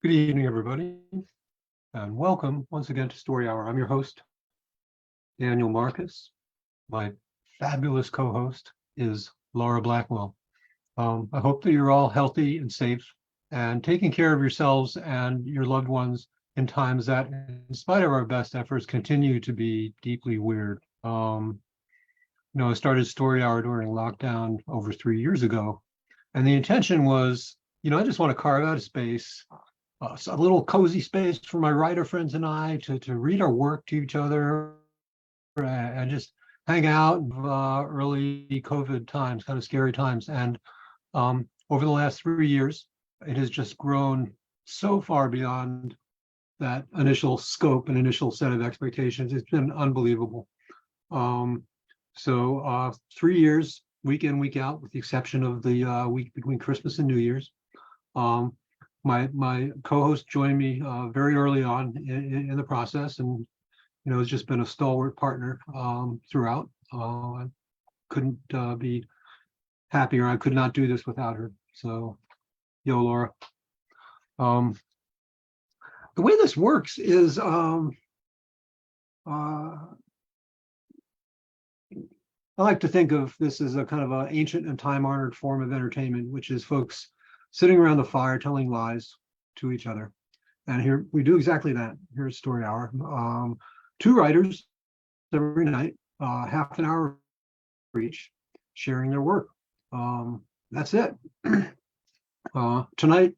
Good evening, everybody, and welcome once again to Story Hour. I'm your host, Daniel Marcus. My fabulous co-host is Laura Blackwell. I hope that you're all healthy and safe and taking care of yourselves and your loved ones in times that, in spite of our best efforts, continue to be deeply weird. I started Story Hour during lockdown over 3 years ago, and the intention was, I just want to carve out a space, a little cozy space for my writer friends and I to read our work to each other and just hang out early COVID times, kind of scary times. And over the last 3 years, it has just grown so far beyond that initial scope and initial set of expectations. It's been unbelievable. So 3 years, week in, week out, with the exception of the week between Christmas and New Year's. My co-host joined me very early on in the process, and has just been a stalwart partner throughout. I couldn't be happier. I could not do this without her. So, yo, Laura. The way this works is I like to think of this as a kind of an ancient and time-honored form of entertainment, which is folks sitting around the fire telling lies to each other. And here we do exactly that. Here's Story Hour. Two writers every night, half an hour for each, sharing their work. That's it. Tonight,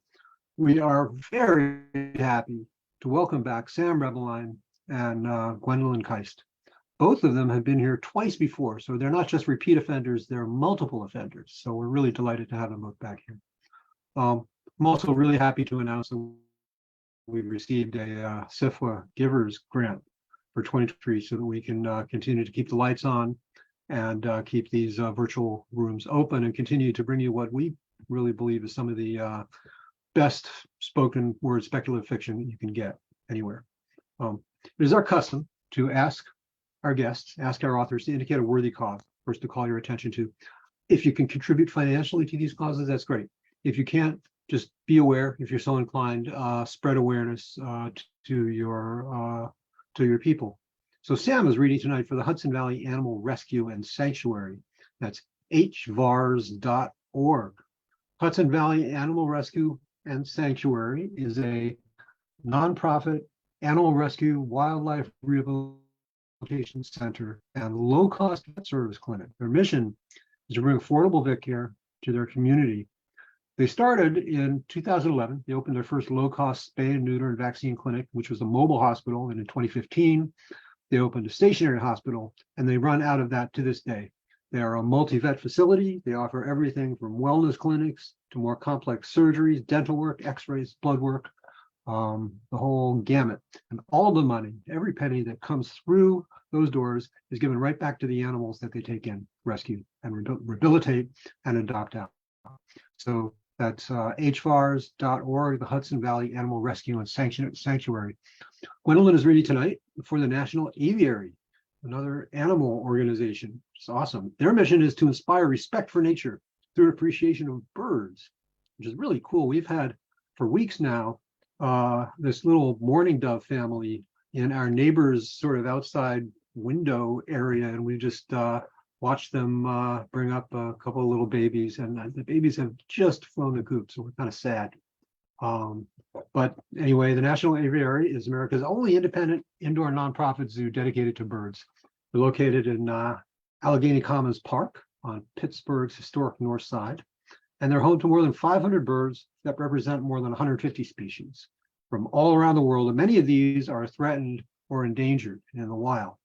we are very happy to welcome back Sam Rebelein and Gwendolyn Kiste. Both of them have been here twice before, so they're not just repeat offenders, they're multiple offenders. So we're really delighted to have them both back here. I'm also really happy to announce that we've received a SIFWA Givers grant for 2023 so that we can continue to keep the lights on and keep these virtual rooms open and continue to bring you what we really believe is some of the best spoken word speculative fiction that you can get anywhere. It is our custom to ask our guests, ask our authors to indicate a worthy cause, first to call your attention to. If you can contribute financially to these causes, that's great. If you can't, just be aware, if you're so inclined, spread awareness to your people. So Sam is reading tonight for the Hudson Valley Animal Rescue and Sanctuary. That's hvars.org. Hudson Valley Animal Rescue and Sanctuary is a nonprofit animal rescue, wildlife rehabilitation center, and low-cost vet service clinic. Their mission is to bring affordable vet care to their community. They started in 2011. They opened their first low-cost spay and neuter and vaccine clinic, which was a mobile hospital. And in 2015, they opened a stationary hospital, and they run out of that to this day. They are a multi-vet facility. They offer everything from wellness clinics to more complex surgeries, dental work, x-rays, blood work, the whole gamut. And all the money, every penny that comes through those doors is given right back to the animals that they take in, rescue, and rehabilitate and adopt out. So that's hvars.org, the Hudson Valley Animal Rescue and Sanctuary. Gwendolyn is reading tonight for the National Aviary, another animal organization. It's awesome. Their mission is to inspire respect for nature through appreciation of birds, which is really cool. We've had for weeks now this little mourning dove family in our neighbor's sort of outside window area, and we just watched them bring up a couple of little babies, and the babies have just flown the coop, so we're kind of sad. But anyway, the National Aviary is America's only independent indoor nonprofit zoo dedicated to birds. They're located in Allegheny Commons Park on Pittsburgh's historic north side, and they're home to more than 500 birds that represent more than 150 species from all around the world, and many of these are threatened or endangered in the wild.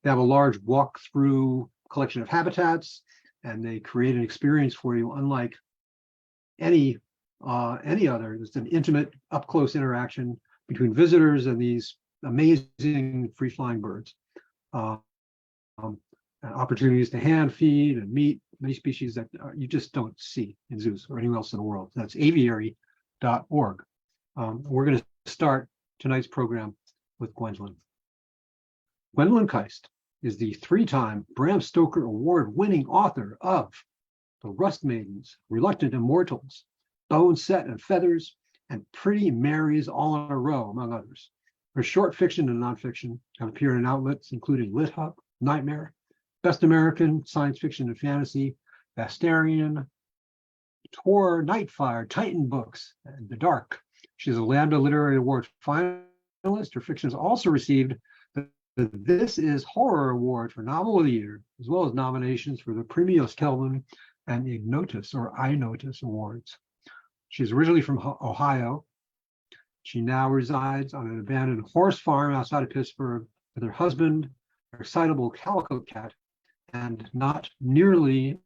They have a large walk-through collection of habitats, and they create an experience for you unlike any other. It's an intimate, up-close interaction between visitors and these amazing free-flying birds. Opportunities to hand feed and meet many species that you just don't see in zoos or anywhere else in the world. That's aviary.org. We're going to start tonight's program with Gwendolyn. Gwendolyn Kiste is the 3-time Bram Stoker Award-winning author of The Rust Maidens, Reluctant Immortals, Bone, Set, and Feathers, and Pretty Marys All in a Row, among others. Her short fiction and nonfiction have appeared in outlets including Lit Hub, Nightmare, Best American Science Fiction and Fantasy, Bastarian, Tor, Nightfire, Titan Books, and The Dark. She's a Lambda Literary Award finalist. Her fiction has also received the This Is Horror Award for Novel of the Year, as well as nominations for the Premios Kelvin and Ignotus or iNotus Awards. She's originally from Ohio. She now resides on an abandoned horse farm outside of Pittsburgh with her husband, her excitable calico cat, and not nearly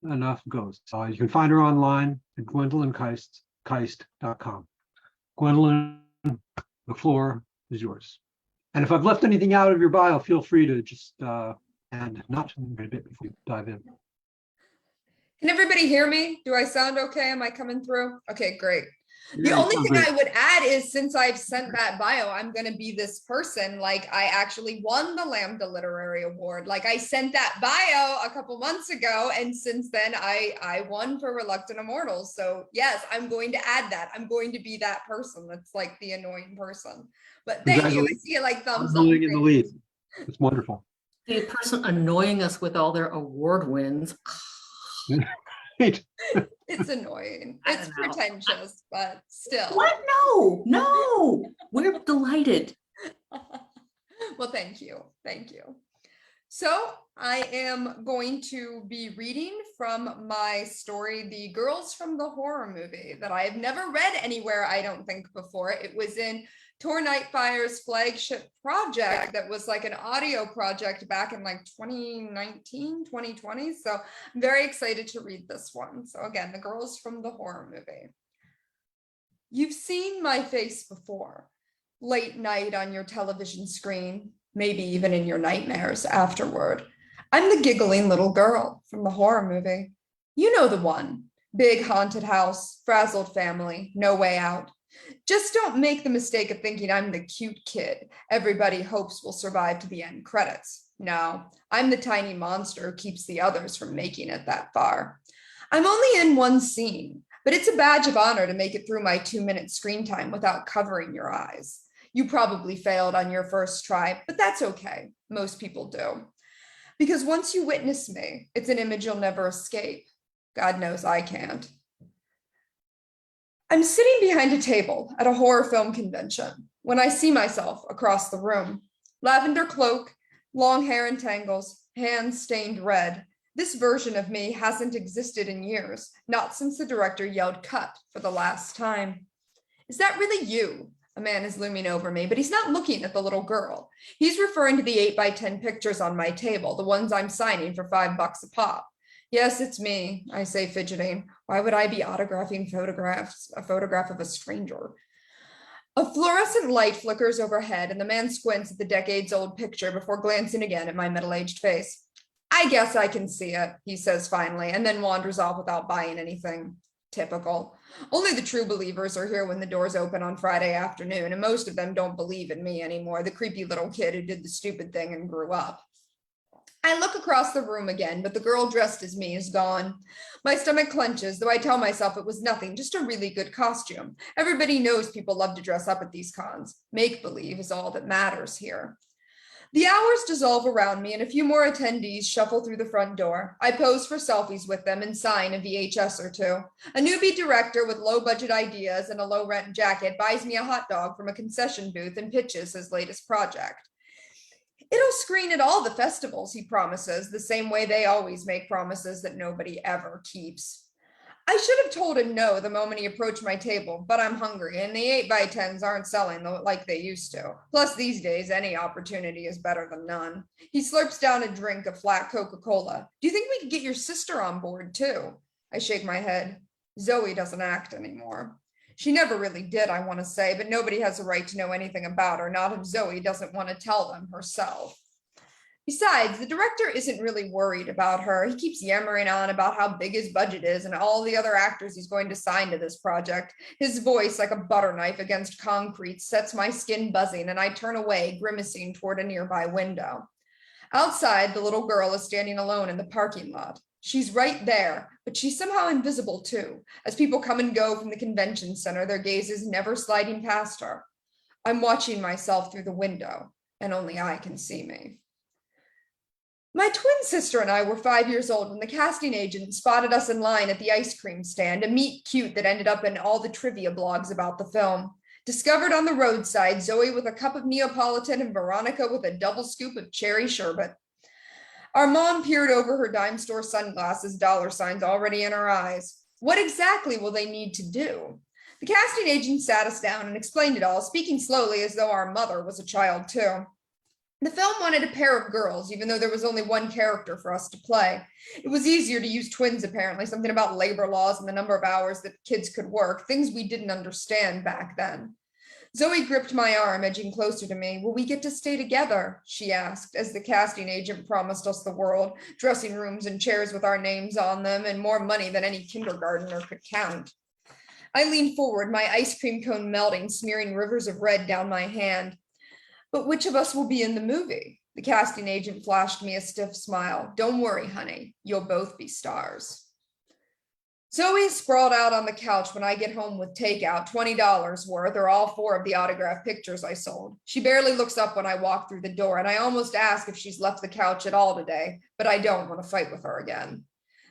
enough ghosts. You can find her online at GwendolynKiste.com. Gwendolyn, the floor is yours. And if I've left anything out of your bio, feel free to just and not a bit before we dive in. Can everybody hear me? Do I sound okay? Am I coming through? Okay, great. The Yeah, only thing great. I would add is, since I've sent that bio, I'm going to be this person. Like, I actually won the Lambda Literary Award. Like, I sent that bio a couple months ago, and since then I won for Reluctant Immortals. So yes, I'm going to add that. I'm going to be that person that's like the annoying person. But thank you. I see it like thumbs up. In the lead. It's wonderful. The person annoying us with all their award wins. It's annoying. It's pretentious, but still. What? No, we're delighted. Well, thank you. Thank you. So I am going to be reading from my story, The Girls from the Horror Movie, that I have never read anywhere, I don't think, before. It was in Tor Nightfire's flagship project that was like an audio project back in like 2019, 2020. So I'm very excited to read this one. So again, The Girls from the Horror Movie. You've seen my face before, late night on your television screen, maybe even in your nightmares afterward. I'm the giggling little girl from the horror movie. You know the one. Big haunted house, frazzled family, no way out. Just don't make the mistake of thinking I'm the cute kid everybody hopes will survive to the end credits. No, I'm the tiny monster who keeps the others from making it that far. I'm only in one scene, but it's a badge of honor to make it through my 2-minute screen time without covering your eyes. You probably failed on your first try, but that's okay. Most people do. Because once you witness me, it's an image you'll never escape. God knows I can't. I'm sitting behind a table at a horror film convention when I see myself across the room. Lavender cloak, long hair in tangles, hands stained red. This version of me hasn't existed in years, not since the director yelled cut for the last time. Is that really you? A man is looming over me, but he's not looking at the little girl. He's referring to the 8x10 pictures on my table, the ones I'm signing for $5 a pop. Yes, it's me, I say, fidgeting. Why would I be autographing a photograph of a stranger? A fluorescent light flickers overhead, and the man squints at the decades-old picture before glancing again at my middle-aged face. I guess I can see it, he says finally, and then wanders off without buying anything. Typical. Only the true believers are here when the doors open on Friday afternoon, and most of them don't believe in me anymore, the creepy little kid who did the stupid thing and grew up. I look across the room again, but the girl dressed as me is gone. My stomach clenches, though I tell myself it was nothing, just a really good costume. Everybody knows people love to dress up at these cons. Make-believe is all that matters here. The hours dissolve around me, and a few more attendees shuffle through the front door. I pose for selfies with them and sign a VHS or two. A newbie director with low-budget ideas and a low-rent jacket buys me a hot dog from a concession booth and pitches his latest project. It'll screen at all the festivals, he promises, the same way they always make promises that nobody ever keeps. I should have told him no the moment he approached my table, but I'm hungry, and the 8x10s aren't selling like they used to. Plus, these days, any opportunity is better than none. He slurps down a drink of flat Coca-Cola. Do you think we could get your sister on board, too? I shake my head. Zoe doesn't act anymore. She never really did, I want to say, but nobody has a right to know anything about her, not if Zoe doesn't want to tell them herself. Besides, the director isn't really worried about her. He keeps yammering on about how big his budget is and all the other actors he's going to sign to this project. His voice, like a butter knife against concrete, sets my skin buzzing, and I turn away, grimacing toward a nearby window. Outside, the little girl is standing alone in the parking lot. She's right there, but she's somehow invisible too. As people come and go from the convention center, their gazes never sliding past her. I'm watching myself through the window, and only I can see me. My twin sister and I were 5 years old when the casting agent spotted us in line at the ice cream stand, a meet cute that ended up in all the trivia blogs about the film. Discovered on the roadside, Zoe with a cup of Neapolitan and Veronica with a double scoop of cherry sherbet. Our mom peered over her dime store sunglasses, dollar signs already in her eyes. What exactly will they need to do? The casting agent sat us down and explained it all, speaking slowly as though our mother was a child too. The film wanted a pair of girls, even though there was only one character for us to play. It was easier to use twins, apparently, something about labor laws and the number of hours that kids could work, things we didn't understand back then. Zoe gripped my arm, edging closer to me. Will we get to stay together? She asked, as the casting agent promised us the world, dressing rooms and chairs with our names on them, and more money than any kindergartner could count. I leaned forward, my ice cream cone melting, smearing rivers of red down my hand. But which of us will be in the movie? The casting agent flashed me a stiff smile. Don't worry, honey. You'll both be stars. Zoe sprawled out on the couch when I get home with takeout, $20 worth, or all 4 of the autographed pictures I sold. She barely looks up when I walk through the door, and I almost ask if she's left the couch at all today, but I don't want to fight with her again.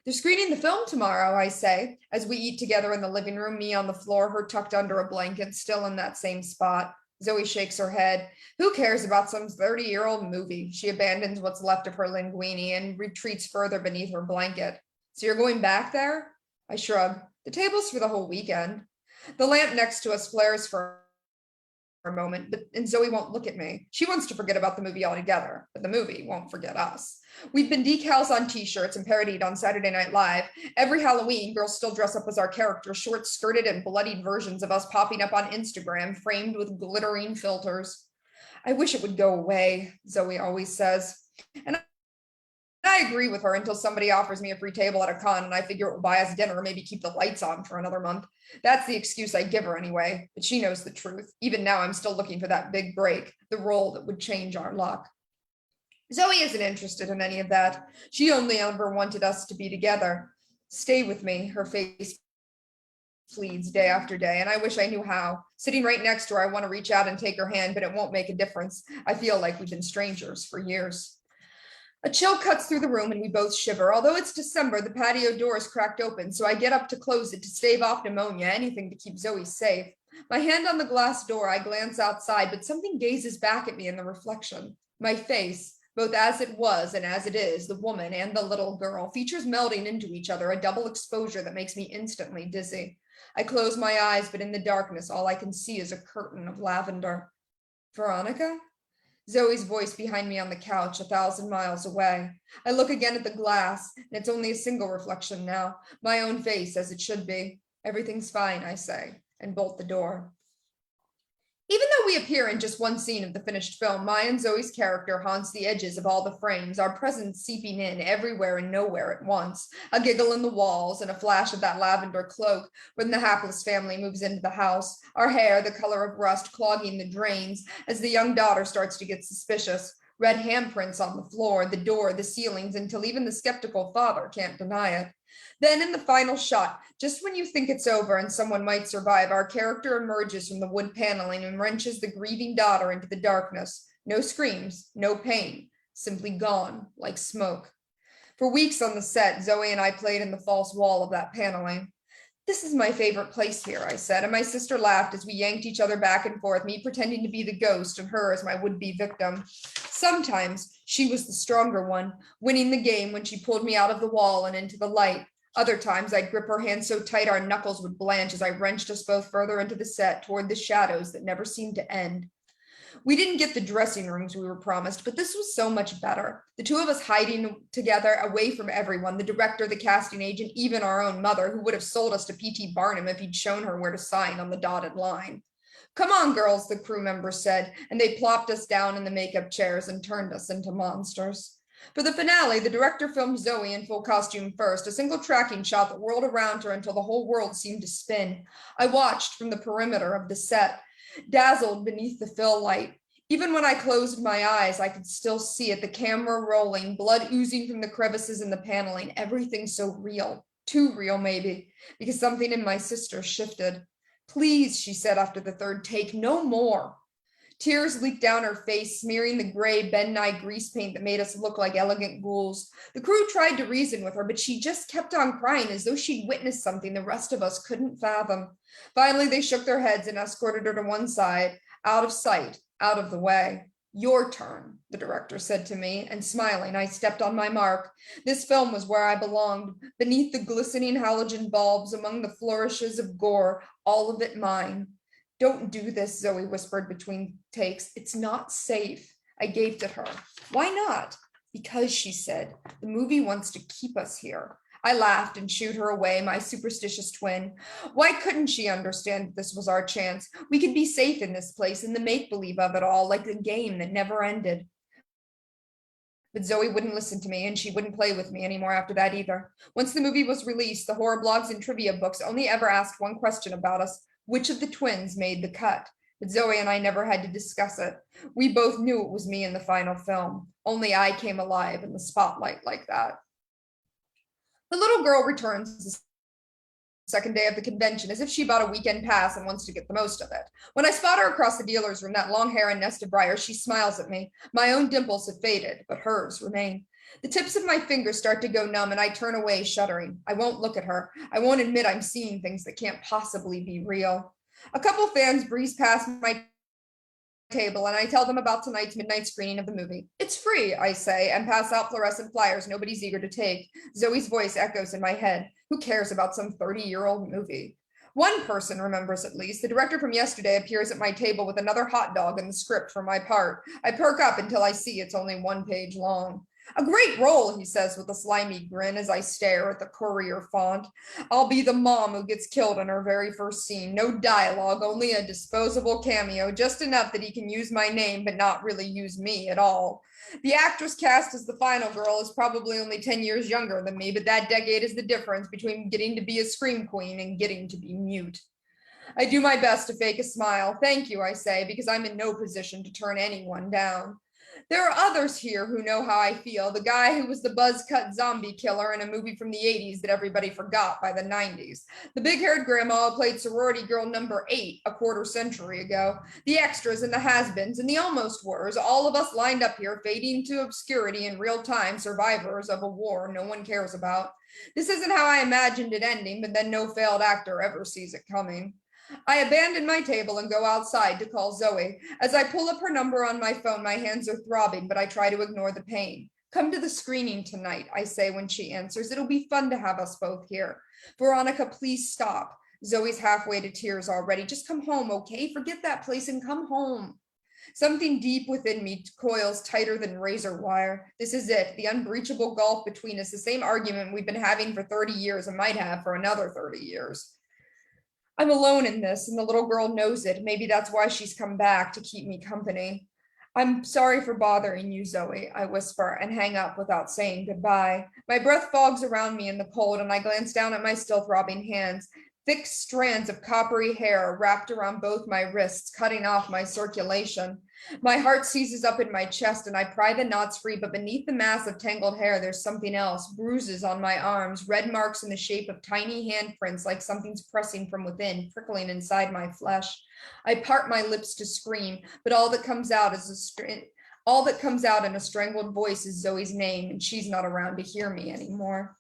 They're screening the film tomorrow, I say, as we eat together in the living room, me on the floor, her tucked under a blanket, still in that same spot. Zoe shakes her head. Who cares about some 30-year-old movie? She abandons what's left of her linguine and retreats further beneath her blanket. So you're going back there? I shrug. The table's for the whole weekend. The lamp next to us flares for a moment, and Zoe won't look at me. She wants to forget about the movie altogether, but the movie won't forget us. We've been decals on t-shirts and parodied on Saturday Night Live. Every Halloween, girls still dress up as our characters, short-skirted and bloodied versions of us popping up on Instagram, framed with glittering filters. I wish it would go away, Zoe always says. And I agree with her until somebody offers me a free table at a con and I figure it will buy us dinner or maybe keep the lights on for another month. That's the excuse I give her anyway, but she knows the truth. Even now, I'm still looking for that big break, the role that would change our luck. Zoe isn't interested in any of that. She only ever wanted us to be together. Stay with me, her face pleads day after day, and I wish I knew how. Sitting right next to her, I want to reach out and take her hand, but it won't make a difference. I feel like we've been strangers for years. A chill cuts through the room and we both shiver. Although it's December, the patio door is cracked open, so I get up to close it to stave off pneumonia, anything to keep Zoe safe. My hand on the glass door, I glance outside, but something gazes back at me in the reflection. My face, both as it was and as it is, the woman and the little girl, features melding into each other, a double exposure that makes me instantly dizzy. I close my eyes, but in the darkness, all I can see is a curtain of lavender. Veronica? Zoe's voice behind me on the couch, 1,000 miles away. I look again at the glass, and it's only a single reflection now, my own face as it should be. Everything's fine, I say, and bolt the door. Even though we appear in just one scene of the finished film, my and Zoe's character haunts the edges of all the frames, our presence seeping in everywhere and nowhere at once, a giggle in the walls and a flash of that lavender cloak when the hapless family moves into the house, our hair the color of rust clogging the drains as the young daughter starts to get suspicious, red handprints on the floor, the door, the ceilings, until even the skeptical father can't deny it. Then in the final shot, just when you think it's over and someone might survive, our character emerges from the wood paneling and wrenches the grieving daughter into the darkness. No screams, no pain, simply gone like smoke. For weeks on the set, Zoe and I played in the false wall of that paneling. This is my favorite place here, I said, and my sister laughed as we yanked each other back and forth, me pretending to be the ghost and her as my would-be victim. Sometimes she was the stronger one, winning the game when she pulled me out of the wall and into the light. Other times I'd grip her hand so tight our knuckles would blanch as I wrenched us both further into the set toward the shadows that never seemed to end. We didn't get the dressing rooms we were promised, but this was so much better. The two of us hiding together away from everyone, the director, the casting agent, even our own mother, who would have sold us to P.T. Barnum if he'd shown her where to sign on the dotted line. Come on, girls, the crew members said, and they plopped us down in the makeup chairs and turned us into monsters. For the finale, the director filmed Zoe in full costume first, a single tracking shot that whirled around her until the whole world seemed to spin. I watched from the perimeter of the set, dazzled beneath the fill light. Even when I closed my eyes, I could still see it, the camera rolling, blood oozing from the crevices in the paneling, everything so real, too real maybe, because something in my sister shifted. Please, she said after the third take, no more. Tears leaked down her face, smearing the gray Ben-Nye grease paint that made us look like elegant ghouls. The crew tried to reason with her, but she just kept on crying as though she'd witnessed something the rest of us couldn't fathom. Finally, they shook their heads and escorted her to one side, out of sight, out of the way. Your turn, the director said to me, and smiling, I stepped on my mark. This film was where I belonged, beneath the glistening halogen bulbs, among the flourishes of gore, all of it mine. Don't do this, Zoe whispered between takes. It's not safe. I gaped at her. Why not? Because, she said, the movie wants to keep us here. I laughed and shooed her away, my superstitious twin. Why couldn't she understand that this was our chance? We could be safe in this place, in the make-believe of it all, like a game that never ended. But Zoe wouldn't listen to me, and she wouldn't play with me anymore after that either. Once the movie was released, the horror blogs and trivia books only ever asked one question about us: which of the twins made the cut? But Zoe and I never had to discuss it. We both knew it was me in the final film. Only I came alive in the spotlight like that. The little girl returns the second day of the convention as if she bought a weekend pass and wants to get the most of it. When I spot her across the dealer's room, that long hair and nest of briars, she smiles at me. My own dimples have faded, but hers remain. The tips of my fingers start to go numb and I turn away, shuddering. I won't look at her. I won't admit I'm seeing things that can't possibly be real. A couple fans breeze past my table and I tell them about tonight's midnight screening of the movie. It's free, I say, and pass out fluorescent flyers nobody's eager to take. Zoe's voice echoes in my head. Who cares about some 30-year-old movie? One person remembers at least. The director from yesterday appears at my table with another hot dog in the script for my part. I perk up until I see it's only one page long. A great role, he says with a slimy grin as I stare at the courier font. I'll be the mom who gets killed in her very first scene. No dialogue, only a disposable cameo, just enough that he can use my name but not really use me at all. The actress cast as the final girl is probably only 10 years younger than me, but that decade is the difference between getting to be a scream queen and getting to be mute. I do my best to fake a smile. Thank you, I say, because I'm in no position to turn anyone down. There are others here who know how I feel. The guy who was the buzz-cut zombie killer in a movie from the 80s that everybody forgot by the 90s. The big-haired grandma who played sorority girl number 8 a quarter century ago. The extras and the has-beens and the almost-wers, all of us lined up here, fading to obscurity in real time, survivors of a war no one cares about. This isn't how I imagined it ending, but then no failed actor ever sees it coming. I abandon my table and go outside to call Zoe. As I pull up her number on my phone, my hands are throbbing, but I try to ignore the pain. Come to the screening tonight, I say when she answers. It'll be fun to have us both here. Veronica, please stop. Zoe's halfway to tears already. Just come home, okay? Forget that place and come home. Something deep within me coils tighter than razor wire. This is it, the unbreachable gulf between us, the same argument we've been having for 30 years and might have for another 30 years. I'm alone in this, and the little girl knows it. Maybe that's why she's come back, to keep me company. I'm sorry for bothering you, Zoe, I whisper and hang up without saying goodbye. My breath fogs around me in the cold, and I glance down at my still throbbing hands. Thick strands of coppery hair wrapped around both my wrists, cutting off my circulation. My heart seizes up in my chest and I pry the knots free, but beneath the mass of tangled hair, there's something else. Bruises on my arms, red marks in the shape of tiny handprints, like something's pressing from within, prickling inside my flesh. I part my lips to scream, but all that comes out in a strangled voice is Zoe's name, and she's not around to hear me anymore.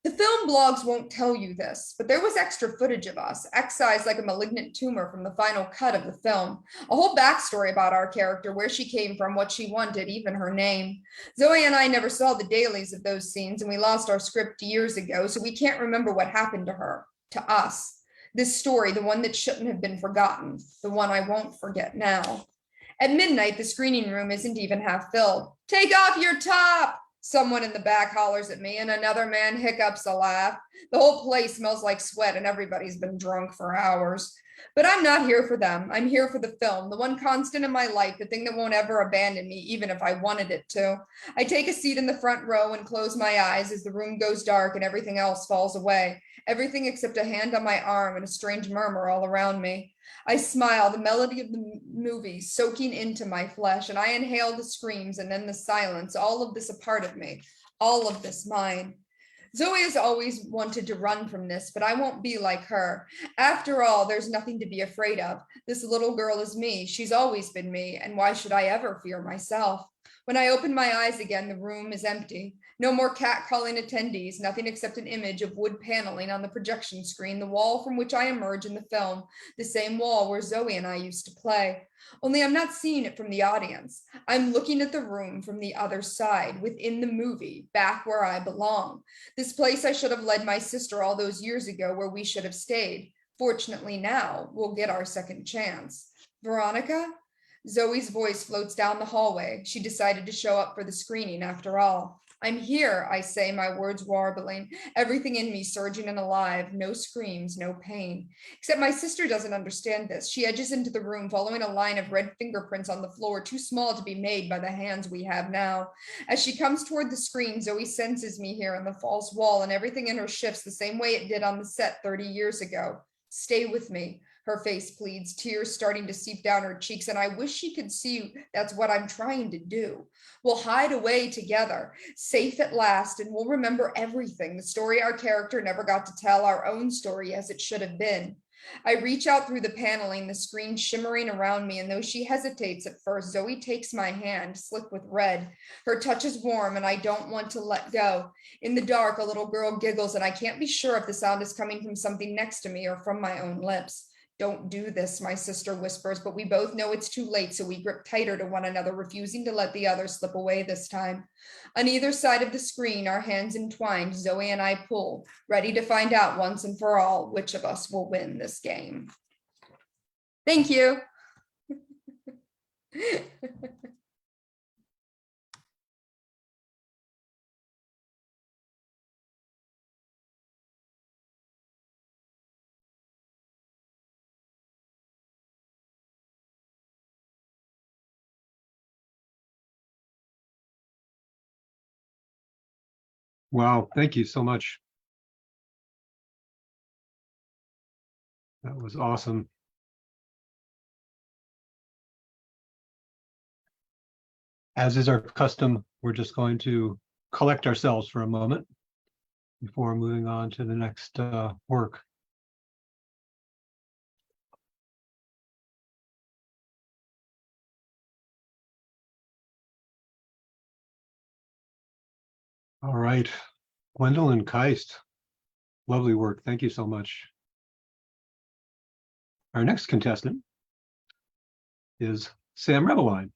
The film blogs won't tell you this, but there was extra footage of us, excised like a malignant tumor from the final cut of the film. A whole backstory about our character, where she came from, what she wanted, even her name. Zoe and I never saw the dailies of those scenes, and we lost our script years ago, so we can't remember what happened to her, to us. This story, the one that shouldn't have been forgotten, the one I won't forget now. At midnight, the screening room isn't even half filled. Take off your top! Someone in the back hollers at me and another man hiccups a laugh. The whole place smells like sweat and everybody's been drunk for hours. But I'm not here for them. I'm here for the film, the one constant in my life, the thing that won't ever abandon me, even if I wanted it to. I take a seat in the front row and close my eyes as the room goes dark and everything else falls away. Everything except a hand on my arm and a strange murmur all around me. I smile, the melody of the movie soaking into my flesh, and I inhale the screams and then the silence, all of this a part of me, all of this mine. Zoe has always wanted to run from this, but I won't be like her. After all, there's nothing to be afraid of. This little girl is me. She's always been me, and why should I ever fear myself? When I open my eyes again, the room is empty. No more cat-calling attendees, nothing except an image of wood paneling on the projection screen, the wall from which I emerge in the film, the same wall where Zoe and I used to play. Only I'm not seeing it from the audience. I'm looking at the room from the other side, within the movie, back where I belong. This place I should have led my sister all those years ago, where we should have stayed. Fortunately, now we'll get our second chance. Veronica? Zoe's voice floats down the hallway. She decided to show up for the screening after all. I'm here, I say, my words warbling, everything in me surging and alive, no screams, no pain. Except my sister doesn't understand this. She edges into the room, following a line of red fingerprints on the floor, too small to be made by the hands we have now. As she comes toward the screen, Zoe senses me here on the false wall, and everything in her shifts the same way it did on the set 30 years ago. Stay with me. Her face pleads, tears starting to seep down her cheeks, and I wish she could see that's what I'm trying to do. We'll hide away together, safe at last, and we'll remember everything, the story our character never got to tell, our own story as it should have been. I reach out through the paneling, the screen shimmering around me, and though she hesitates at first, Zoe takes my hand, slick with red. Her touch is warm, and I don't want to let go. In the dark, a little girl giggles, and I can't be sure if the sound is coming from something next to me or from my own lips. Don't do this, my sister whispers, but we both know it's too late, so we grip tighter to one another, refusing to let the other slip away this time. On either side of the screen, our hands entwined, Zoe and I pull, ready to find out once and for all which of us will win this game. Thank you. Wow, thank you so much. That was awesome. As is our custom, we're just going to collect ourselves for a moment before moving on to the next work. All right, Gwendolyn Kiste, lovely work. Thank you so much. Our next contestant is Sam Rebelein.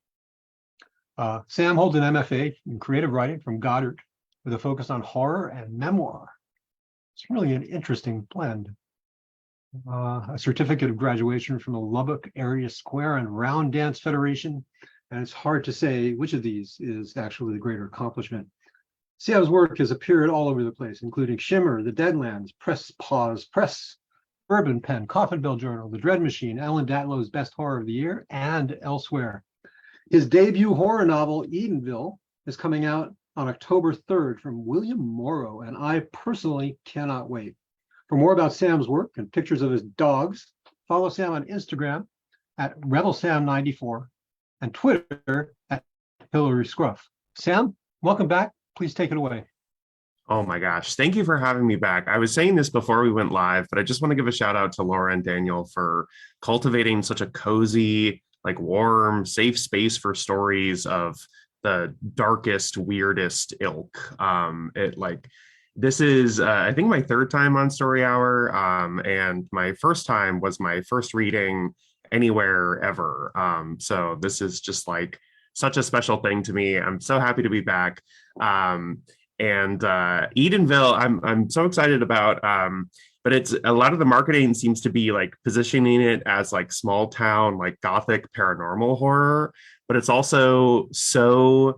Sam holds an MFA in creative writing from Goddard with a focus on horror and memoir. It's really an interesting blend. A certificate of graduation from the Lubbock Area Square and Round Dance Federation, and it's hard to say which of these is actually the greater accomplishment. Sam's work has appeared all over the place, including Shimmer, The Deadlands, Press Pause, Press, Bourbon Pen, Coffin Bell Journal, The Dread Machine, Ellen Datlow's Best Horror of the Year, and elsewhere. His debut horror novel, Edenville, is coming out on October 3rd from William Morrow, and I personally cannot wait. For more about Sam's work and pictures of his dogs, follow Sam on Instagram at RebelSam94 and Twitter at Hillary Scruff. Sam, welcome back. Please take it away. Oh my gosh. Thank you for having me back. I was saying this before we went live, but I just want to give a shout out to Laura and Daniel for cultivating such a cozy, like warm, safe space for stories of the darkest, weirdest ilk. This is, I think, my third time on Story Hour, and my first time was my first reading anywhere ever. So this is just like such a special thing to me. I'm so happy to be back. Edenville, I'm so excited about, but it's a lot of the marketing seems to be like positioning it as like small town, like gothic paranormal horror, but it's also so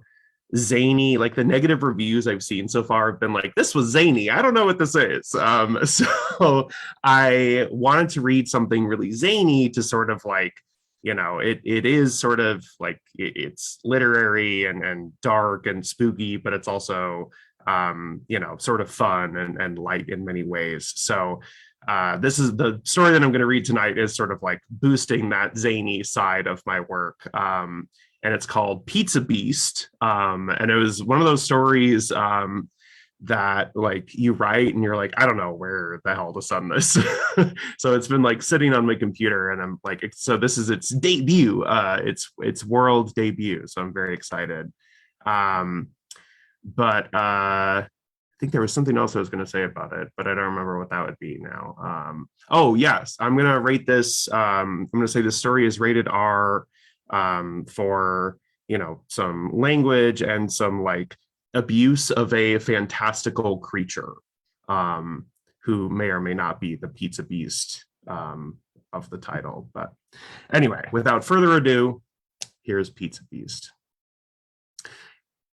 zany. Like the negative reviews I've seen so far have been like, this was zany. I don't know what this is. So I wanted to read something really zany to sort of like, you know, it is sort of like it's literary and dark and spooky, but it's also, you know, sort of fun and light in many ways. So This is the story that I'm going to read tonight is sort of like boosting that zany side of my work. And it's called Pizza Beast. And it was one of those stories that like you write and you're like, I don't know where the hell to send this. So it's been like sitting on my computer and I'm like, so this is its debut, its world debut. So I'm very excited. But I think there was something else I was going to say about it, but I don't remember what that would be now. Oh yes, I'm going to rate this. I'm going to say the story is rated R for, you know, some language and some like abuse of a fantastical creature who may or may not be the Pizza Beast of the title. But anyway, without further ado, here's Pizza Beast.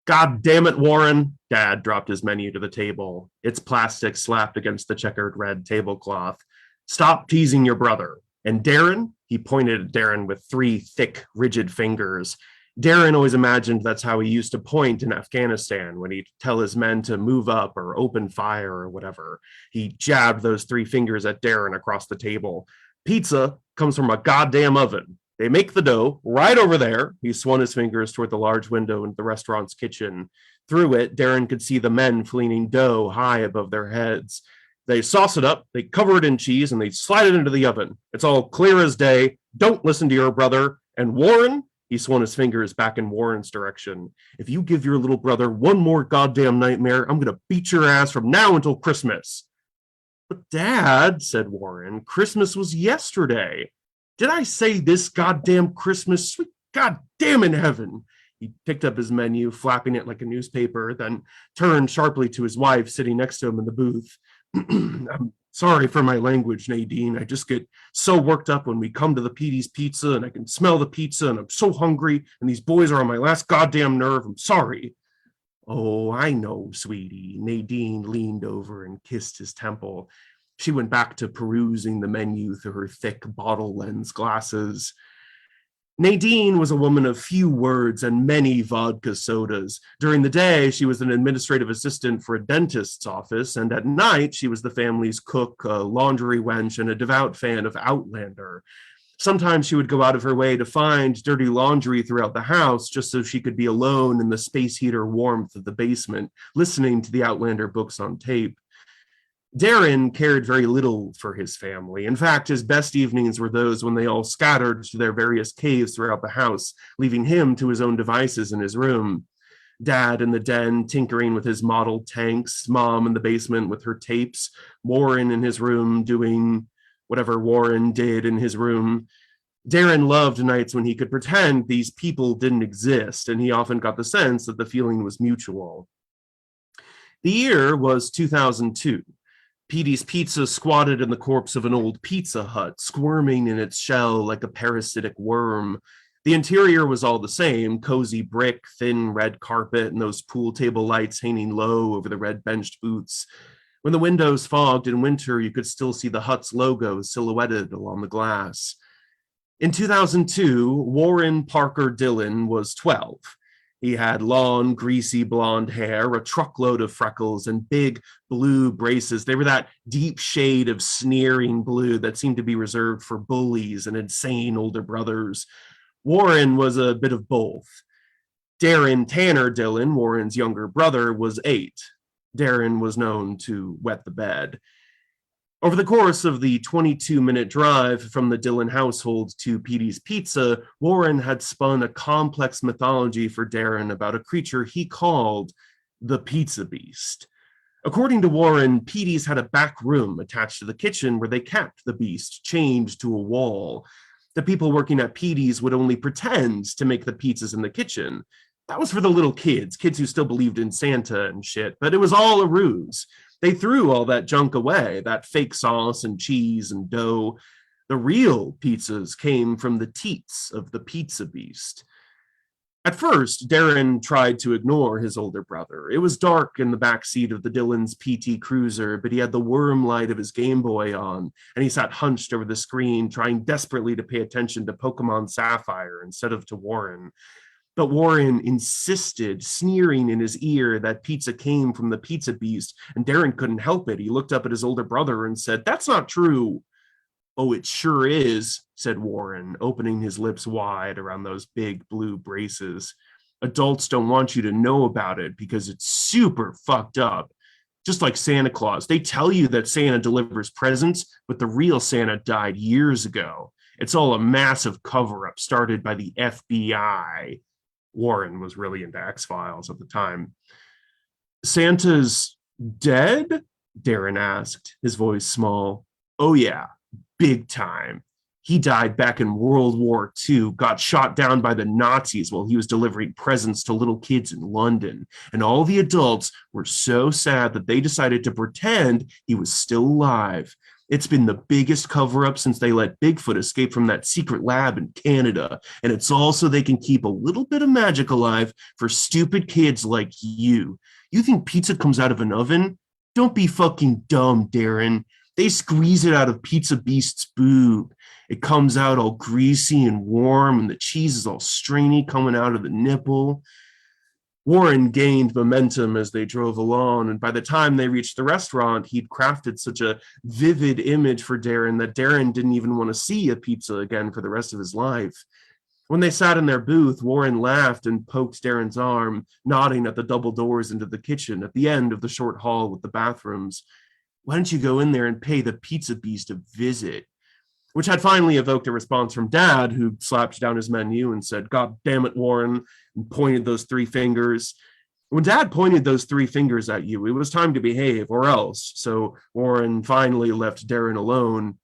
God damn it, Warren. Dad dropped his menu to the table, its plastic slapped against the checkered red tablecloth. Stop teasing your brother. And Darren, he pointed at Darren with 3 thick, rigid fingers. Darren always imagined that's how he used to point in Afghanistan when he'd tell his men to move up or open fire or whatever. He jabbed those 3 fingers at Darren across the table. Pizza comes from a goddamn oven. They make the dough right over there. He swung his fingers toward the large window in the restaurant's kitchen. Through it, Darren could see the men flinging dough high above their heads. They sauce it up, they cover it in cheese, and they slide it into the oven. It's all clear as day. Don't listen to your brother. And Warren, he swung his fingers back in Warren's direction. If you give your little brother one more goddamn nightmare, I'm going to beat your ass from now until Christmas. But Dad, said Warren, Christmas was yesterday. Did I say this goddamn Christmas? Sweet goddamn in heaven. He picked up his menu, flapping it like a newspaper, then turned sharply to his wife sitting next to him in the booth. I'm sorry for my language, Nadine. I just get so worked up when we come to the Petey's Pizza and I can smell the pizza and I'm so hungry and these boys are on my last goddamn nerve. I'm sorry. Oh, I know, sweetie. Nadine leaned over and kissed his temple. She went back to perusing the menu through her thick bottle lens glasses. Nadine was a woman of few words and many vodka sodas. During the day, she was an administrative assistant for a dentist's office, and at night, she was the family's cook, a laundry wench, and a devout fan of Outlander. Sometimes she would go out of her way to find dirty laundry throughout the house just so she could be alone in the space heater warmth of the basement, listening to the Outlander books on tape. Darren cared very little for his family. In fact, his best evenings were those when they all scattered to their various caves throughout the house, leaving him to his own devices in his room. Dad in the den, tinkering with his model tanks, Mom in the basement with her tapes, Warren in his room doing whatever Warren did in his room. Darren loved nights when he could pretend these people didn't exist, and he often got the sense that the feeling was mutual. The year was 2002. Petey's Pizza squatted in the corpse of an old Pizza Hut, squirming in its shell like a parasitic worm. The interior was all the same, cozy brick, thin red carpet, and those pool table lights hanging low over the red benched booths. When the windows fogged in winter, you could still see the Hut's logo silhouetted along the glass. In 2002, Warren Parker Dillon was 12. He had long, greasy blonde hair, a truckload of freckles, and big blue braces. They were that deep shade of sneering blue that seemed to be reserved for bullies and insane older brothers. Warren was a bit of both. Darren Tanner Dillon, Warren's younger brother, was 8. Darren was known to wet the bed. Over the course of the 22-minute drive from the Dillon household to Petey's Pizza, Warren had spun a complex mythology for Darren about a creature he called the Pizza Beast. According to Warren, Petey's had a back room attached to the kitchen where they kept the beast, chained to a wall. The people working at Petey's would only pretend to make the pizzas in the kitchen. That was for the little kids who still believed in Santa and shit, but it was all a ruse. They threw all that junk away, that fake sauce and cheese and dough. The real pizzas came from the teats of the Pizza Beast. At first, Darren tried to ignore his older brother. It was dark in the back seat of the Dillon's PT Cruiser, but he had the worm light of his Game Boy on, and he sat hunched over the screen, trying desperately to pay attention to Pokemon Sapphire instead of to Warren. But Warren insisted, sneering in his ear, that pizza came from the pizza beast, and Darren couldn't help it. He looked up at his older brother and said, "That's not true." "Oh, it sure is," said Warren, opening his lips wide around those big blue braces. "Adults don't want you to know about it because it's super fucked up. Just like Santa Claus. They tell you that Santa delivers presents, but the real Santa died years ago. It's all a massive cover-up started by the FBI." Warren was really into X-Files at the time. "Santa's dead?" Darren asked, his voice small. "Oh yeah, big time. He died back in World War II, got shot down by the Nazis while he was delivering presents to little kids in London. And all the adults were so sad that they decided to pretend he was still alive. It's been the biggest cover-up since they let Bigfoot escape from that secret lab in Canada. And it's all so they can keep a little bit of magic alive for stupid kids like you. You think pizza comes out of an oven? Don't be fucking dumb, Darren. They squeeze it out of Pizza Beast's boob. It comes out all greasy and warm, and the cheese is all stringy coming out of the nipple." Warren gained momentum as they drove along, and by the time they reached the restaurant, he'd crafted such a vivid image for Darren that Darren didn't even want to see a pizza again for the rest of his life. When they sat in their booth, Warren laughed and poked Darren's arm, nodding at the double doors into the kitchen at the end of the short hall with the bathrooms. "Why don't you go in there and pay the Pizza Beast a visit?" Which had finally evoked a response from Dad, who slapped down his menu and said, "God damn it, Warren," and pointed those three fingers. When Dad pointed those three fingers at you, it was time to behave, or else. So Warren finally left Darren alone.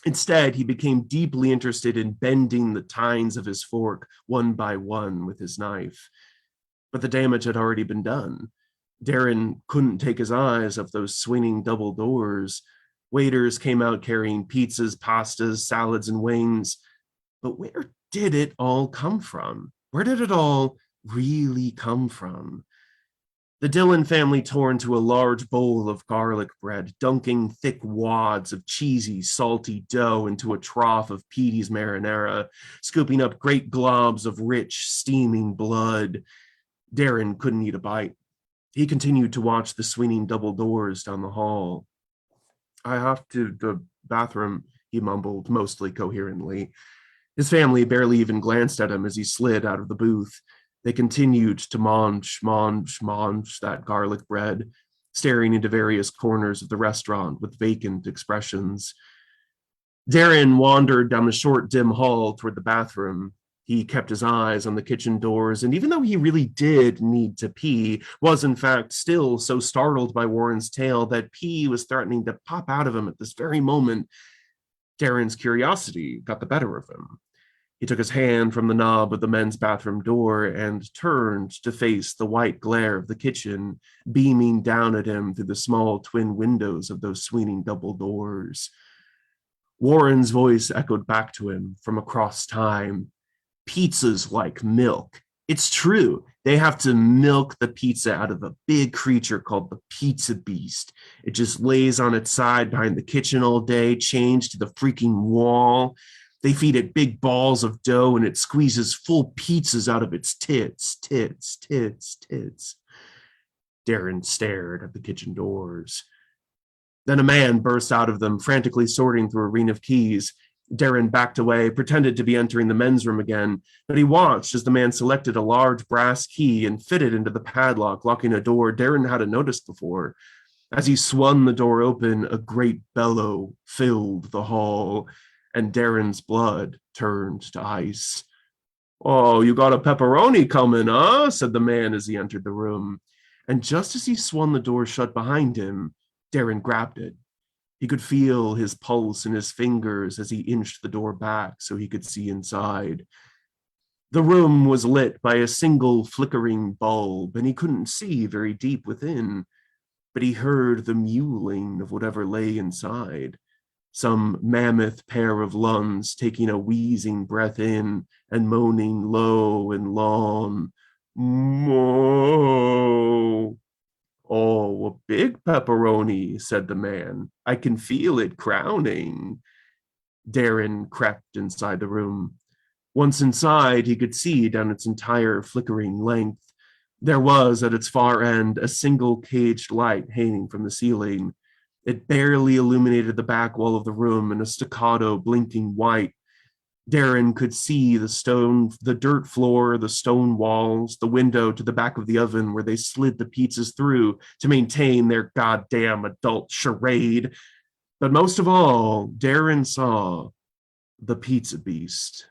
Instead, he became deeply interested in bending the tines of his fork one by one with his knife. But the damage had already been done. Darren couldn't take his eyes off those swinging double doors. Waiters came out carrying pizzas, pastas, salads, and wings. But where did it all come from? Where did it all really come from? The Dillon family tore into a large bowl of garlic bread, dunking thick wads of cheesy, salty dough into a trough of Petey's marinara, scooping up great globs of rich, steaming blood. Darren couldn't eat a bite. He continued to watch the swinging double doors down the hall. "I have to the bathroom," he mumbled, mostly coherently. His family barely even glanced at him as he slid out of the booth. They continued to munch that garlic bread, staring into various corners of the restaurant with vacant expressions. Darren wandered down the short, dim hall toward the bathroom. He kept his eyes on the kitchen doors, and even though he really did need to pee, was in fact still so startled by Warren's tale that pee was threatening to pop out of him at this very moment. Darren's curiosity got the better of him. He took his hand from the knob of the men's bathroom door and turned to face the white glare of the kitchen, beaming down at him through the small twin windows of those swinging double doors. Warren's voice echoed back to him from across time. "Pizza's like milk. It's true. They have to milk the pizza out of a big creature called the Pizza Beast. It just lays on its side behind the kitchen all day, chained to the freaking wall. They feed it big balls of dough and it squeezes full pizzas out of its tits. Darren stared at the kitchen doors. Then a man burst out of them, frantically sorting through a ring of keys. Darren backed away, pretended to be entering the men's room again, but he watched as the man selected a large brass key and fitted into the padlock, locking a door Darren hadn't noticed before. As he swung the door open, a great bellow filled the hall, and Darren's blood turned to ice. "Oh, you got a pepperoni coming, huh?" said the man as he entered the room. And just as he swung the door shut behind him, Darren grabbed it. He could feel his pulse in his fingers as he inched the door back so he could see inside. The room was lit by a single flickering bulb, and he couldn't see very deep within, but he heard the mewling of whatever lay inside. Some mammoth pair of lungs taking a wheezing breath in and moaning low and long. "Moo." "Oh, a big pepperoni," said the man. "I can feel it crowning." Darren crept inside the room. Once inside, he could see down its entire flickering length. There was, at its far end, a single caged light hanging from the ceiling. It barely illuminated the back wall of the room in a staccato, blinking white. Darren could see the dirt floor, the stone walls, the window to the back of the oven where they slid the pizzas through to maintain their goddamn adult charade. But most of all, Darren saw the pizza beast.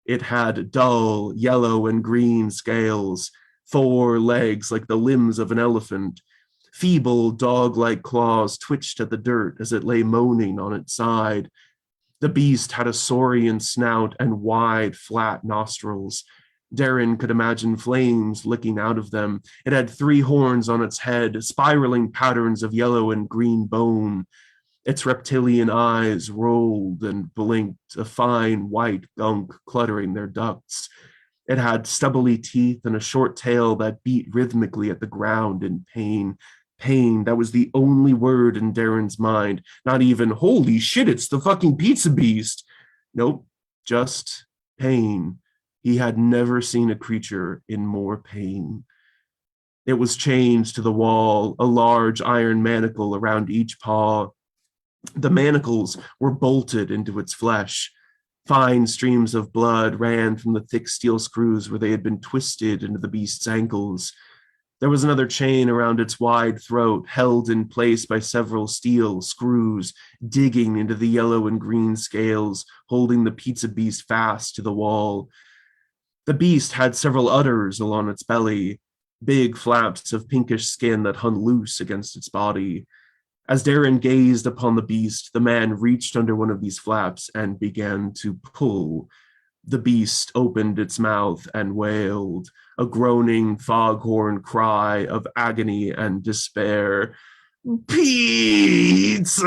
It had dull yellow and green scales, 4 legs like the limbs of an elephant. Feeble dog-like claws twitched at the dirt as it lay moaning on its side. The beast had a saurian snout and wide, flat nostrils. Darren could imagine flames licking out of them. It had 3 horns on its head, spiraling patterns of yellow and green bone. Its reptilian eyes rolled and blinked, a fine white gunk cluttering their ducts. It had stubbly teeth and a short tail that beat rhythmically at the ground in pain. Pain, that was the only word in Darren's mind. Not even, holy shit, it's the fucking pizza beast. Nope, just pain. He had never seen a creature in more pain. It was chained to the wall, a large iron manacle around each paw. The manacles were bolted into its flesh. Fine streams of blood ran from the thick steel screws where they had been twisted into the beast's ankles. There was another chain around its wide throat, held in place by several steel screws, digging into the yellow and green scales, holding the pizza beast fast to the wall. The beast had several udders along its belly, big flaps of pinkish skin that hung loose against its body. As Darren gazed upon the beast, the man reached under one of these flaps and began to pull. The beast opened its mouth and wailed, a groaning foghorn cry of agony and despair. Pizza!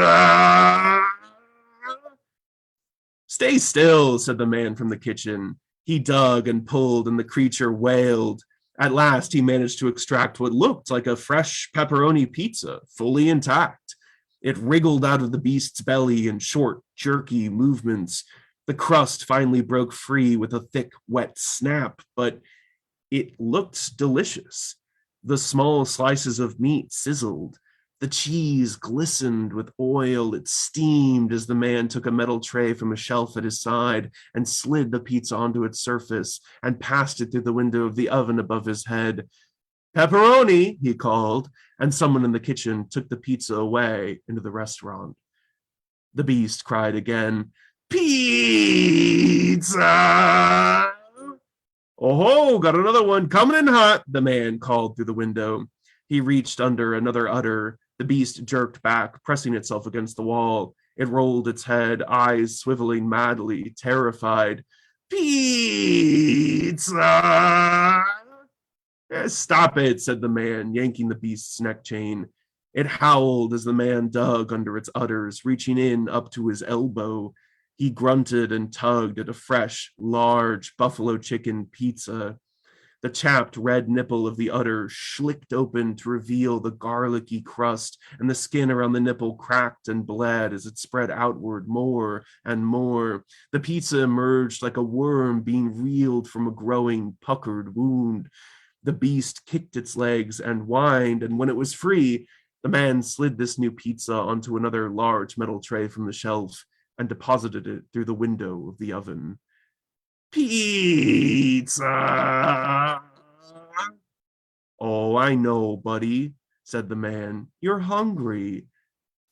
Stay still, said the man from the kitchen. He dug and pulled, and the creature wailed. At last, he managed to extract what looked like a fresh pepperoni pizza, fully intact. It wriggled out of the beast's belly in short, jerky movements. The crust finally broke free with a thick, wet snap, but it looked delicious. The small slices of meat sizzled. The cheese glistened with oil. It steamed as the man took a metal tray from a shelf at his side and slid the pizza onto its surface and passed it through the window of the oven above his head. Pepperoni, he called, and someone in the kitchen took the pizza away into the restaurant. The beast cried again, Pizza! Oh, got another one coming in hot, the man called through the window. He reached under another udder. The beast jerked back, pressing itself against the wall. It rolled its head, eyes swiveling madly, terrified. Pizza! Stop it, said the man, yanking the beast's neck chain. It howled as the man dug under its udders, reaching in up to his elbow. He grunted and tugged at a fresh, large buffalo chicken pizza. The chapped red nipple of the udder schlicked open to reveal the garlicky crust, and the skin around the nipple cracked and bled as it spread outward more and more. The pizza emerged like a worm being reeled from a growing, puckered wound. The beast kicked its legs and whined, and when it was free, the man slid this new pizza onto another large metal tray from the shelf and deposited it through the window of the oven. Pizza! Oh, I know, buddy, said the man. You're hungry.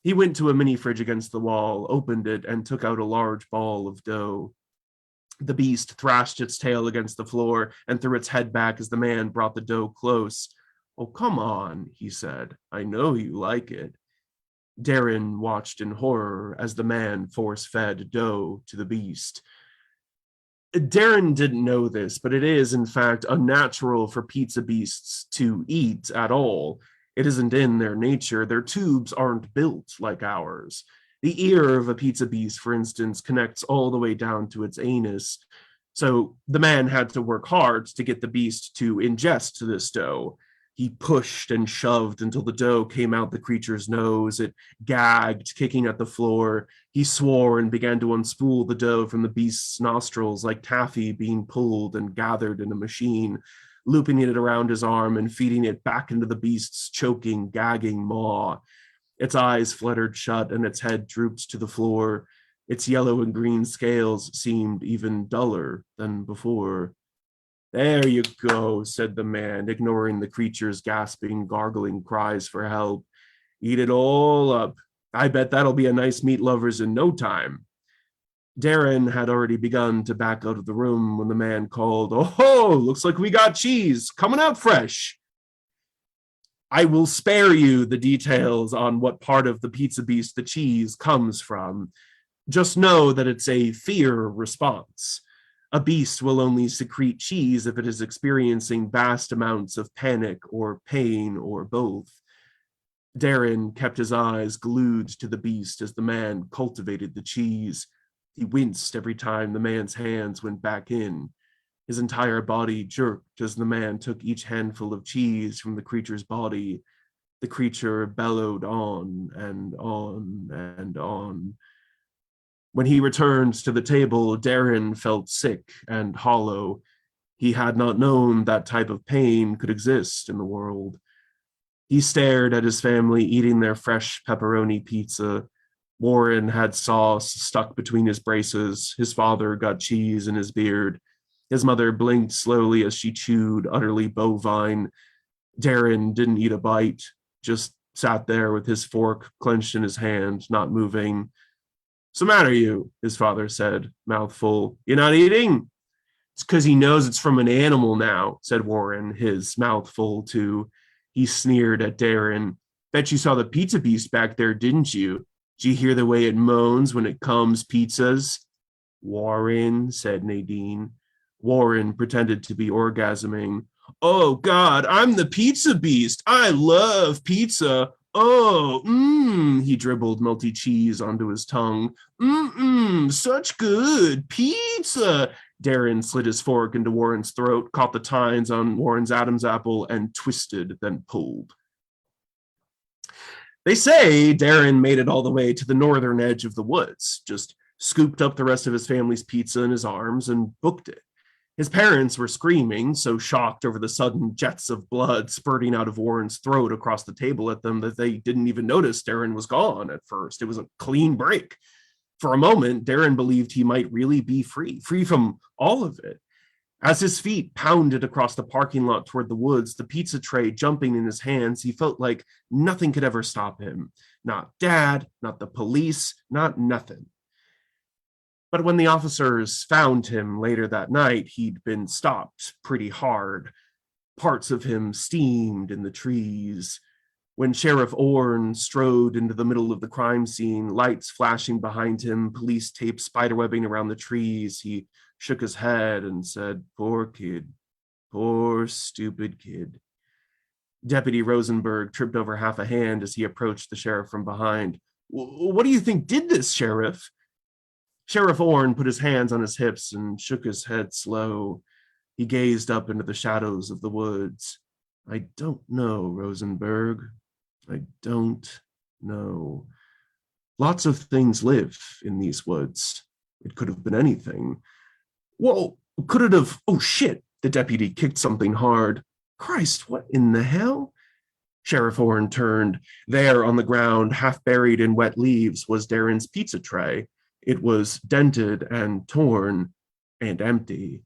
He went to a mini fridge against the wall, opened it, and took out a large ball of dough. The beast thrashed its tail against the floor and threw its head back as the man brought the dough close. Oh, come on, he said. I know you like it. Darren watched in horror as the man force-fed dough to the beast. Darren didn't know this, but it is, in fact, unnatural for pizza beasts to eat at all. It isn't in their nature. Their tubes aren't built like ours. The ear of a pizza beast, for instance, connects all the way down to its anus. So the man had to work hard to get the beast to ingest this dough. He pushed and shoved until the dough came out the creature's nose. It gagged, kicking at the floor. He swore and began to unspool the dough from the beast's nostrils like taffy being pulled and gathered in a machine, looping it around his arm and feeding it back into the beast's choking, gagging maw. Its eyes fluttered shut and its head drooped to the floor. Its yellow and green scales seemed even duller than before. "There you go," said the man, ignoring the creature's gasping, gargling cries for help. "Eat it all up. I bet that'll be a nice meat lovers in no time." Darren had already begun to back out of the room when the man called, "Oh, looks like we got cheese coming out fresh." I will spare you the details on what part of the pizza beast the cheese comes from. Just know that it's a fear response. A beast will only secrete cheese if it is experiencing vast amounts of panic or pain or both. Darren kept his eyes glued to the beast as the man cultivated the cheese. He winced every time the man's hands went back in. His entire body jerked as the man took each handful of cheese from the creature's body. The creature bellowed on and on and on. When he returned to the table, Darren felt sick and hollow. He had not known that type of pain could exist in the world. He stared at his family eating their fresh pepperoni pizza. Warren had sauce stuck between his braces. His father got cheese in his beard. His mother blinked slowly as she chewed, utterly bovine. Darren didn't eat a bite, just sat there with his fork clenched in his hand, not moving. "What's the matter, you?" his father said, mouth full. "You're not eating?" "It's because he knows it's from an animal now," said Warren, his mouth full too. He sneered at Darren. "Bet you saw the pizza beast back there, didn't you? Did you hear the way it moans when it comes pizzas?" "Warren," said Nadine. Warren pretended to be orgasming. "Oh, God, I'm the pizza beast. I love pizza. Oh, he dribbled melty cheese onto his tongue. Such good pizza." Darren slid his fork into Warren's throat, caught the tines on Warren's Adam's apple, and twisted, then pulled. They say Darren made it all the way to the northern edge of the woods, just scooped up the rest of his family's pizza in his arms and booked it. His parents were screaming, so shocked over the sudden jets of blood spurting out of Warren's throat across the table at them that they didn't even notice Darren was gone at first. It was a clean break. For a moment, Darren believed he might really be free from all of it. As his feet pounded across the parking lot toward the woods, the pizza tray jumping in his hands, he felt like nothing could ever stop him. Not Dad, not the police, not nothing. But when the officers found him later that night, he'd been stopped pretty hard. Parts of him steamed in the trees. When Sheriff Orne strode into the middle of the crime scene, lights flashing behind him, police tape spiderwebbing around the trees, he shook his head and said, "Poor kid. Poor stupid kid." Deputy Rosenberg tripped over half a hand as he approached the sheriff from behind. "What do you think did this, Sheriff?" Sheriff Orne put his hands on his hips and shook his head slow. He gazed up into the shadows of the woods. "I don't know, Rosenberg. I don't know. Lots of things live in these woods. It could have been anything. Whoa, could it have? Oh, shit." The deputy kicked something hard. "Christ, what in the hell?" Sheriff Orne turned. There on the ground, half buried in wet leaves, was Darren's pizza tray. It was dented and torn and empty.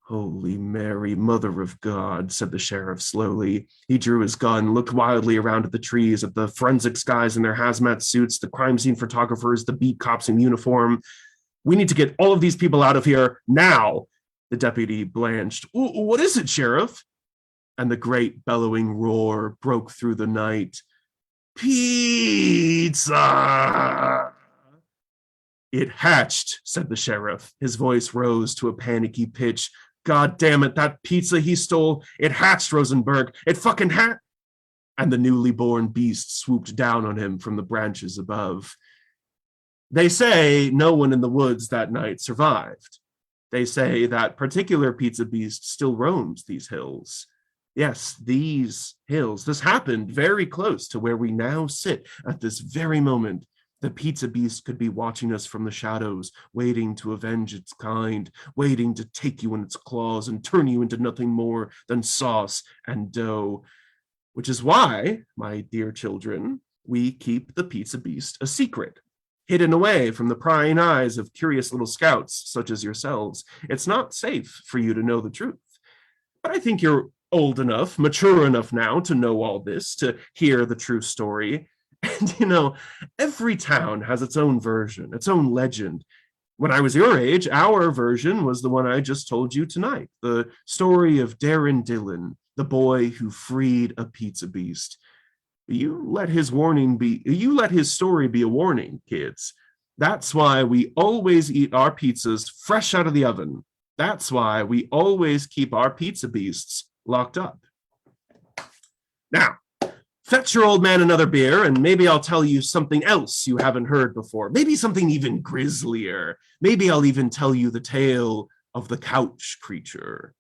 "Holy Mary, Mother of God," said the sheriff slowly. He drew his gun, looked wildly around at the trees, at the forensics guys in their hazmat suits, the crime scene photographers, the beat cops in uniform. "We need to get all of these people out of here now." The deputy blanched. "What is it, Sheriff?" And the great bellowing roar broke through the night. "Pizza!" "It hatched," said the sheriff. His voice rose to a panicky pitch. "God damn it, that pizza he stole, it hatched, Rosenberg. It fucking hatched." And the newly born beast swooped down on him from the branches above. They say no one in the woods that night survived. They say that particular pizza beast still roams these hills. Yes, these hills, this happened very close to where we now sit at this very moment. The pizza beast could be watching us from the shadows, waiting to avenge its kind, waiting to take you in its claws and turn you into nothing more than sauce and dough. Which is why, my dear children, we keep the pizza beast a secret, hidden away from the prying eyes of curious little scouts such as yourselves. It's not safe for you to know the truth. But I think you're old enough, mature enough now to know all this, to hear the true story. And every town has its own version, its own legend. When I was your age, our version was the one I just told you tonight, the story of Darren Dillon, the boy who freed a pizza beast. You let his story be a warning, kids. That's why we always eat our pizzas fresh out of the oven. That's why we always keep our pizza beasts locked up. Now, fetch your old man another beer, and maybe I'll tell you something else you haven't heard before. Maybe something even grislier. Maybe I'll even tell you the tale of the couch creature.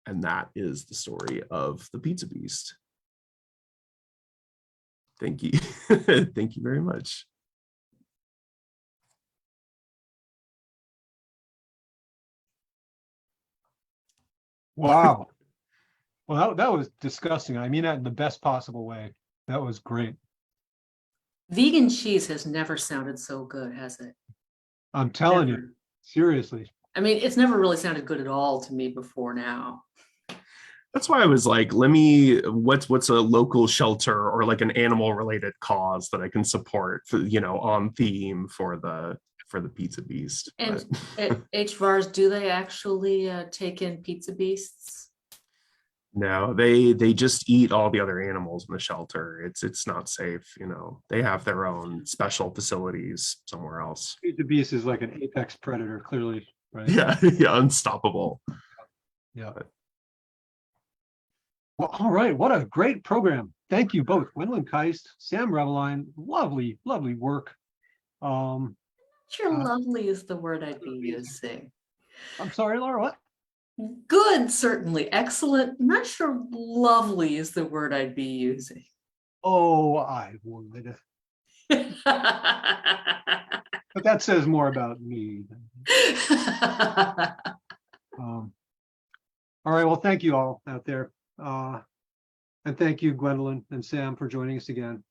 And that is the story of the pizza beast. Thank you. Thank you very much. Wow. Well, that was disgusting. I mean that in the best possible way. That was great. Vegan cheese has never sounded so good, has it? I'm telling you, Never. seriously. I mean, it's never really sounded good at all to me before now. That's why I was like, what's a local shelter or like an animal related cause that I can support for, on theme for the pizza beast. And at HVARs, do they actually take in pizza beasts? No, they just eat all the other animals in the shelter. It's not safe, They have their own special facilities somewhere else. The beast is like an apex predator, clearly, right? Yeah, yeah, unstoppable. Yeah. Well, all right. What a great program. Thank you both, Gwendolyn Kiste, Sam Rebelein. Lovely, lovely work. Sure, lovely is the word I'd be using. I'm sorry, Laura, what? Good, certainly. Excellent. I'm not sure lovely is the word I'd be using. Oh, I would. But that says more about me. All right. Well, thank you all out there. And thank you, Gwendolyn and Sam, for joining us again.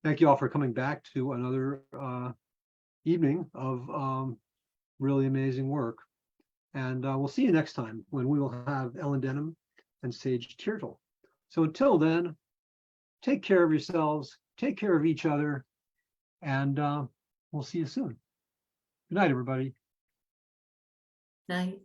Thank you all for coming back to another evening of really amazing work. And we'll see you next time when we will have Ellen Denham and Sage Tiertle. So until then, take care of yourselves, take care of each other, and we'll see you soon. Good night, everybody. Night.